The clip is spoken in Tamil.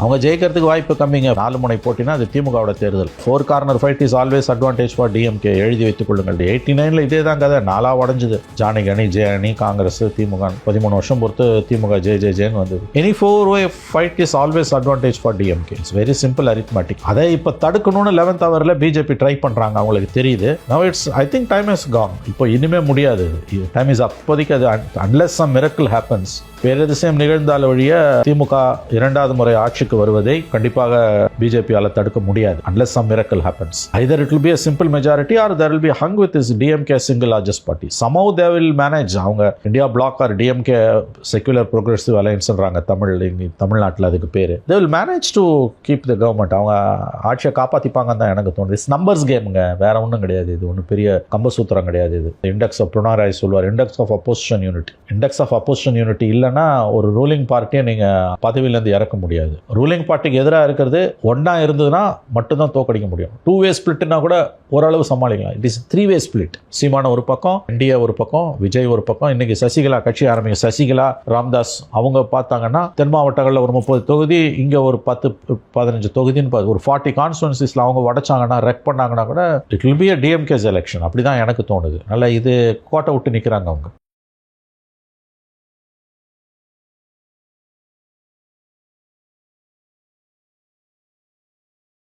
அவங்க ஜெயிக்கிறதுக்கு வாய்ப்பு கம்மிங்க. 4 முனை போட்டினா அது திமுகவோட தேர்தல். 4 corner fight is always advantage for DMK. எழுதி வைத்துக் கொள்ளுங்கள். 89ல் இதே தான் கதை. 4 உடஞ்சுது. ஜானகி அணி, ஜே அணி, காங்கிரஸ், திமுக. 13 வருஷம் பொறுத்து திமுக ஜேன்னு வந்தது. Any 4-way fight is always advantage for DMK. It's very simple arithmetic. அதை இப்போ தடுக்கணும்னு 11th ஹவர்ல பிஜேபி ட்ரை பண்றாங்க. அவங்களுக்கு தெரியுது. Now it's I think time is gone. இப்போ இனிமே முடியாது. Time is up. இப்போதைக்கு அது அன்லெஸ் சம் மிரக்கிள் ஹேப்பன்ஸ், பேரதிசயம் நிகழ்ந்தால் ஒழிய திமுக 2வது முறை ஆட்சிக்கு வருவதை கண்டிப்பாக பிஜேபியால தடுக்க முடியாது. unless some miracle happens. Either it will be a simple majority or there will be hung with this DMK single largest party. Somehow they will manage. அவங்க India block or DMK secular progressive அலையன்ஸ்ன்றாங்க தமிழ்நாட்டில் அதுக்கு பேரு. They will manage to keep the government. அவங்க ஆட்சியை காப்பாத்திப்பாங்கன்னு தான் எனக்கு தோணுது. இட்ஸ் நம்பர்ஸ் கேமுங்க, வேற ஒன்றும் கிடையாது. இது ஒன்றும் பெரிய கம்பசூத்திரம் கிடையாது. இது இண்டெக்ஸ் ஆஃப் பிரணாராய் சொல்வார், index of opposition unity. Index of opposition unity இல்லைன்னா ஒரு ரூலிங் பார்ட்டியை நீங்க பதவியிலேருந்து இறக்க முடியாது. ரூலிங் பார்ட்டிக்கு எதிராக இருக்கிறது ஒன்னா இருந்ததுன்னா மட்டும்தான் தோக்கடிக்க முடியும். 2-way ஸ்பிளிட்னா கூட ஓரளவு சமாளிக்கலாம். It is 3-way split. சீமான ஒரு பக்கம், என்டிஏ ஒரு பக்கம், விஜய் ஒரு பக்கம். இன்னைக்கு சசிகலா கட்சி ஆரம்பிக்கும். சசிகலா, ராம்தாஸ் அவங்க பார்த்தாங்கன்னா தென் மாவட்டங்களில் ஒரு 30 தொகுதி, இங்க ஒரு 10-15 தொகுதின்னு ஒரு 40 கான்ஸ்டுவன்சிஸ்ல அவங்க உடைச்சாங்கன்னா, ரெக் பண்ணாங்கன்னா கூட it will be a DMK's election. அப்படிதான் எனக்கு தோணுது. நல்லா இது கோட்டை விட்டு நிற்கிறாங்க அவங்க.